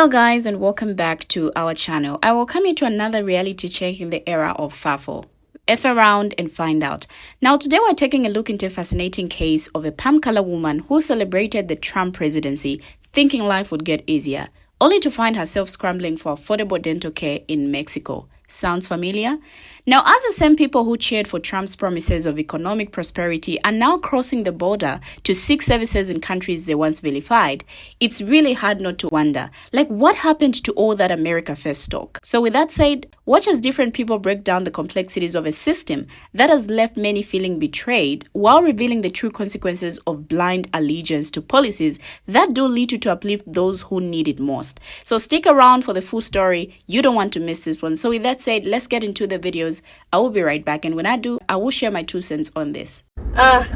Hello guys, and welcome back to our channel. I welcome you to another reality check in the era of FAFO. F around and find out. Now today we're taking a look into a fascinating case of a palm color woman who celebrated the Trump presidency thinking life would get easier, only to find herself scrambling for affordable dental care in Mexico. Sounds familiar? Now, as the same people who cheered for Trump's promises of economic prosperity are now crossing the border to seek services in countries they once vilified, it's really hard not to wonder, like, what happened to all that America First talk? So with that said, watch as different people break down the complexities of a system that has left many feeling betrayed while revealing the true consequences of blind allegiance to policies that do lead you to uplift those who need it most. So stick around for the full story. You don't want to miss this one. So with that said, let's get into the videos. I will be right back, and when I do, I will share my 2 cents on this.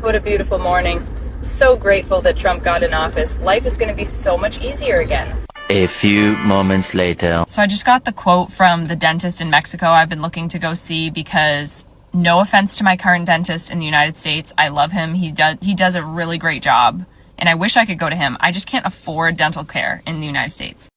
What a beautiful morning. So grateful that Trump got in office. Life is going to be so much easier again. A few moments later. So I just got the quote from the dentist in Mexico I've been looking to go see because, no offense to my current dentist in the United States, I love him. He does a really great job, and I wish I could go to him. I just can't afford dental care in the United States.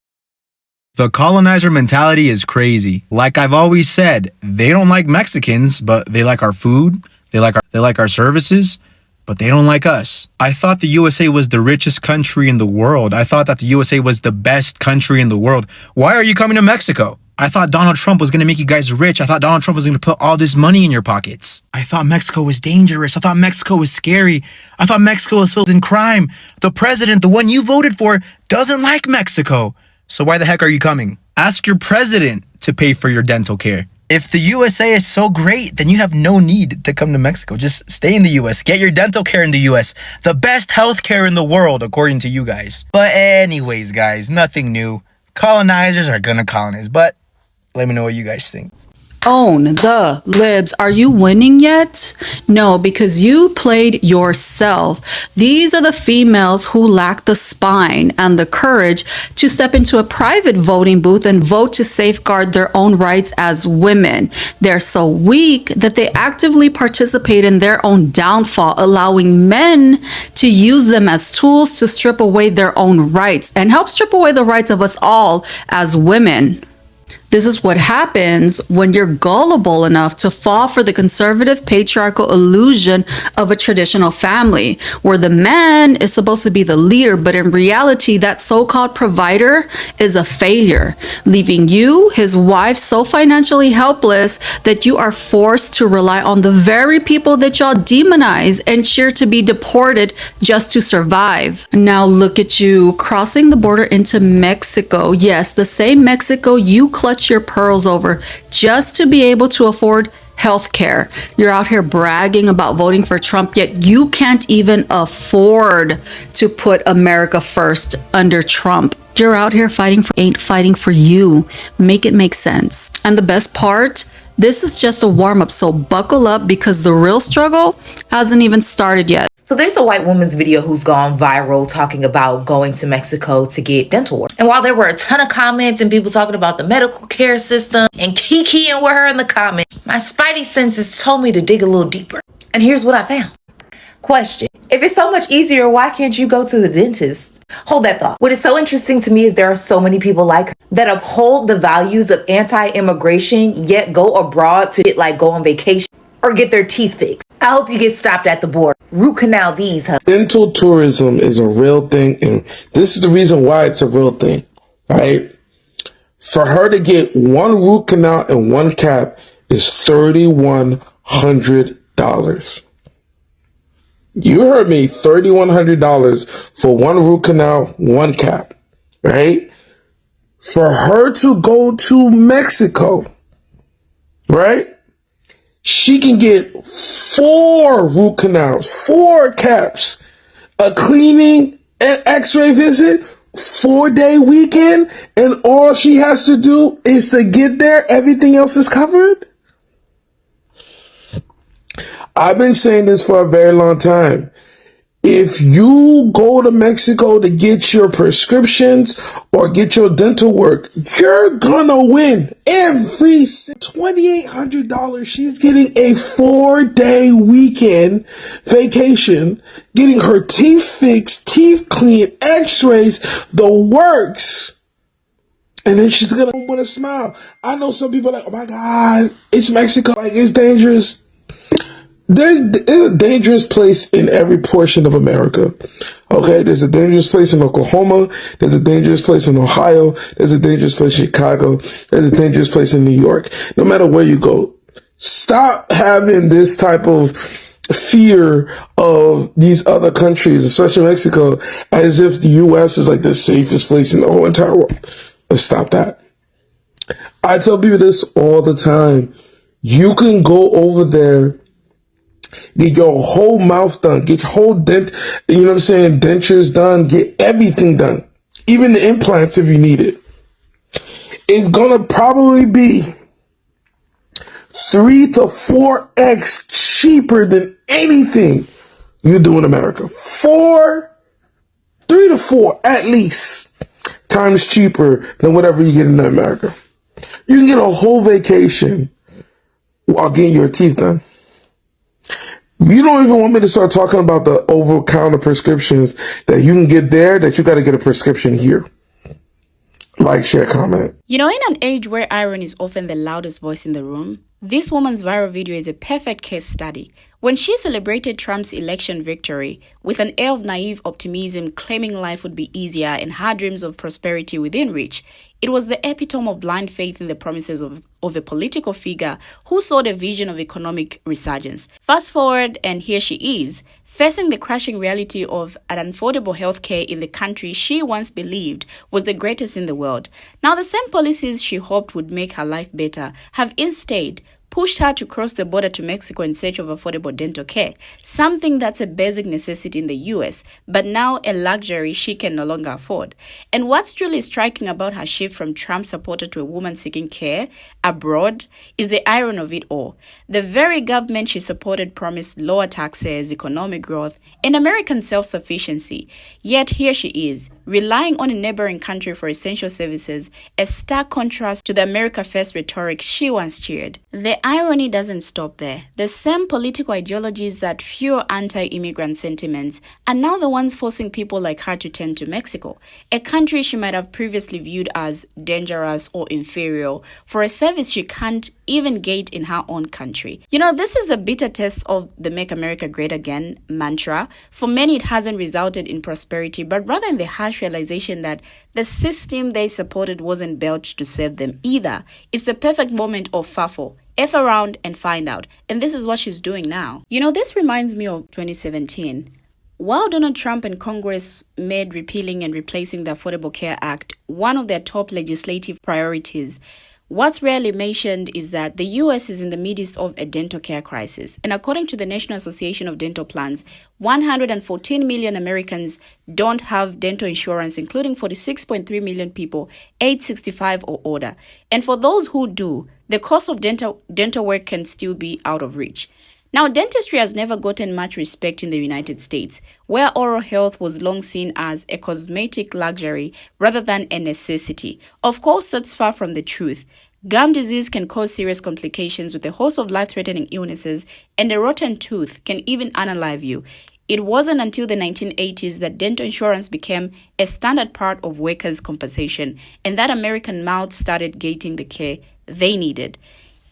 The colonizer mentality is crazy. Like I've always said, they don't like Mexicans, but they like our food, they like our services, but they don't like us. I thought the USA was the richest country in the world. I thought that the USA was the best country in the world. Why are you coming to Mexico? I thought Donald Trump was going to make you guys rich. I thought Donald Trump was going to put all this money in your pockets. I thought Mexico was dangerous. I thought Mexico was scary. I thought Mexico was filled in crime. The president, the one you voted for, doesn't like Mexico. So why the heck are you coming? Ask your president to pay for your dental care. If the USA is so great, then you have no need to come to Mexico. Just stay in the US. Get your dental care in the US. The best health care in the world, according to you guys. But anyways, guys, nothing new. Colonizers are gonna colonize, but let me know what you guys think. Own the libs. Are you winning yet? No, because you played yourself. These are the females who lack the spine and the courage to step into a private voting booth and vote to safeguard their own rights as women. They're so weak that they actively participate in their own downfall, allowing men to use them as tools to strip away their own rights and help strip away the rights of us all as women. This is what happens when you're gullible enough to fall for the conservative patriarchal illusion of a traditional family, where the man is supposed to be the leader, but in reality, that so-called provider is a failure, leaving you, his wife, so financially helpless that you are forced to rely on the very people that y'all demonize and cheer to be deported just to survive. Now look at you crossing the border into Mexico. Yes, the same Mexico you clutch your pearls over just to be able to afford health care. You're out here bragging about voting for Trump, yet you can't even afford to put America first under Trump. You're out here ain't fighting for you. Make it make sense. And the best part, this is just a warm-up, so buckle up because the real struggle hasn't even started yet. So there's a white woman's video who's gone viral talking about going to Mexico to get dental work. And while there were a ton of comments and people talking about the medical care system and kikiing with her in the comments, my spidey senses told me to dig a little deeper. And here's what I found. Question: if it's so much easier, why can't you go to the dentist? Hold that thought. What is so interesting to me is there are so many people like her that uphold the values of anti-immigration, yet go abroad to go on vacation or get their teeth fixed. I hope you get stopped at the border. Root canal these, huh? Dental tourism is a real thing, and this is the reason why it's a real thing, right? For her to get one root canal and one cap is $3,100. You heard me, $3,100 for one root canal, one cap, right? For her to go to Mexico, right? She can get 4 root canals, 4 caps, a cleaning and x-ray visit, 4-day weekend, and all she has to do is to get there. Everything else is covered. I've been saying this for a very long time. If you go to Mexico to get your prescriptions or get your dental work, you're gonna win every $2,800. She's getting a 4-day weekend vacation, getting her teeth fixed, teeth cleaned, x-rays, the works. And then she's gonna want to smile. I know some people are like, oh my God, it's Mexico. Like, it's dangerous. There's a dangerous place in every portion of America. Okay, there's a dangerous place in Oklahoma. There's a dangerous place in Ohio. There's a dangerous place in Chicago. There's a dangerous place in New York. No matter where you go, stop having this type of fear of these other countries, especially Mexico, as if the U.S. is like the safest place in the whole entire world. Let's stop that. I tell people this all the time. You can go over there, get your whole mouth done, get your whole you know what I'm saying, dentures done, get everything done. Even the implants if you need it. It's gonna probably be 3 to 4x cheaper than anything you do in America. 3 to 4 at least times cheaper than whatever you get in America. You can get a whole vacation while getting your teeth done. You don't even want me to start talking about the over-counter prescriptions that you can get there, that you got to get a prescription here. Like, share, comment. You know, in an age where irony is often the loudest voice in the room, this woman's viral video is a perfect case study. When she celebrated Trump's election victory with an air of naive optimism, claiming life would be easier and her dreams of prosperity within reach, it was the epitome of blind faith in the promises of a political figure who saw the vision of economic resurgence. Fast forward, and here she is, facing the crushing reality of unaffordable healthcare in the country she once believed was the greatest in the world. Now, the same policies she hoped would make her life better have instead pushed her to cross the border to Mexico in search of affordable dental care, something that's a basic necessity in the US, but now a luxury she can no longer afford. And what's truly striking about her shift from Trump supporter to a woman seeking care abroad is the irony of it all. The very government she supported promised lower taxes, economic growth, and American self-sufficiency. Yet here she is, relying on a neighboring country for essential services, a stark contrast to the America First rhetoric she once cheered. The irony doesn't stop there. The same political ideologies that fuel anti-immigrant sentiments are now the ones forcing people like her to turn to Mexico, a country she might have previously viewed as dangerous or inferior, for a service she can't even get in her own country. You know, this is the bitter test of the Make America Great Again mantra. For many, it hasn't resulted in prosperity, but rather in the harsh realization that the system they supported wasn't built to serve them either. It's the perfect moment of FAFO. F around and find out. And this is what she's doing now. You know, this reminds me of 2017. While Donald Trump and Congress made repealing and replacing the Affordable Care Act one of their top legislative priorities, what's rarely mentioned is that the U.S. is in the midst of a dental care crisis. And according to the National Association of Dental Plans, 114 million Americans don't have dental insurance, including 46.3 million people age 65 or older. And for those who do, the cost of dental work can still be out of reach. Now, dentistry has never gotten much respect in the United States, where oral health was long seen as a cosmetic luxury rather than a necessity. Of course, that's far from the truth. Gum disease can cause serious complications with a host of life-threatening illnesses, and a rotten tooth can even unalive you. It wasn't until the 1980s that dental insurance became a standard part of workers' compensation, and that American mouths started getting the care they needed.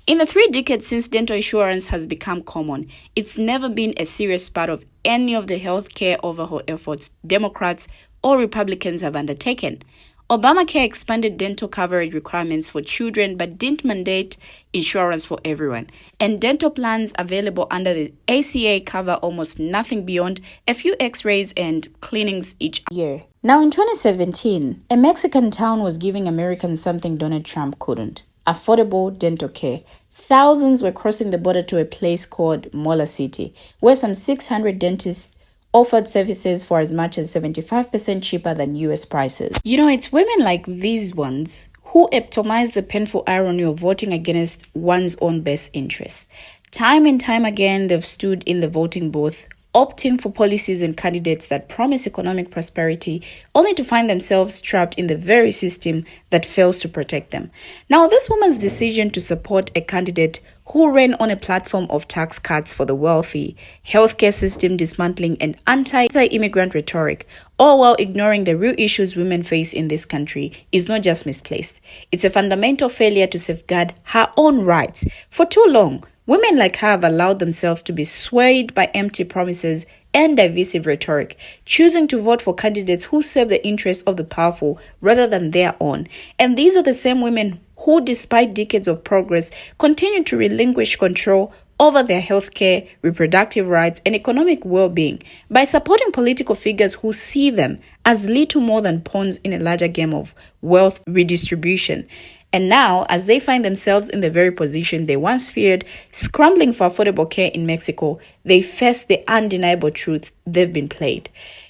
In the 3 decades since dental insurance has become common, it's never been a serious part of any of the healthcare overhaul efforts Democrats or Republicans have undertaken. Obamacare expanded dental coverage requirements for children but didn't mandate insurance for everyone. And dental plans available under the ACA cover almost nothing beyond a few x-rays and cleanings each year. Now in 2017, a Mexican town was giving Americans something Donald Trump couldn't: affordable dental care. Thousands were crossing the border to a place called Mola City, where some 600 dentists offered services for as much as 75% cheaper than US prices. You know, it's women like these ones who epitomize the painful irony of voting against one's own best interests. Time and time again, they've stood in the voting booth, opting for policies and candidates that promise economic prosperity, only to find themselves trapped in the very system that fails to protect them. Now, this woman's decision to support a candidate who ran on a platform of tax cuts for the wealthy, healthcare system dismantling, and anti-immigrant rhetoric, all while ignoring the real issues women face in this country, is not just misplaced. It's a fundamental failure to safeguard her own rights. For too long, women like her have allowed themselves to be swayed by empty promises and divisive rhetoric, choosing to vote for candidates who serve the interests of the powerful rather than their own. And these are the same women who, despite decades of progress, continue to relinquish control over their healthcare, reproductive rights, and economic well-being by supporting political figures who see them as little more than pawns in a larger game of wealth redistribution. And now, as they find themselves in the very position they once feared, scrambling for affordable care in Mexico, they face the undeniable truth: they've been played.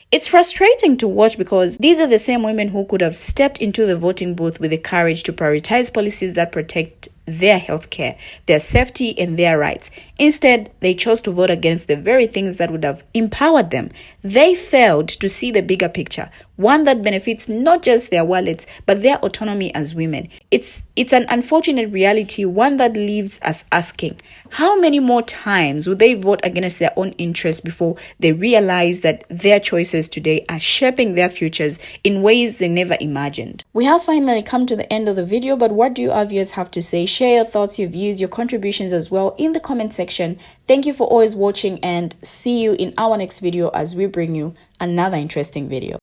It's frustrating to watch because these are the same women who could have stepped into the voting booth with the courage to prioritize policies that protect their healthcare, their safety, and their rights. Instead, they chose to vote against the very things that would have empowered them. They failed to see the bigger picture, one that benefits not just their wallets, but their autonomy as women. It's an unfortunate reality, one that leaves us asking, how many more times would they vote against their own interests before they realize that their choices today are shaping their futures in ways they never imagined? We have finally come to the end of the video, but what do our viewers have to say? Share your thoughts, your views, your contributions as well in the comment section. Thank you for always watching, and see you in our next video as we bring you another interesting video.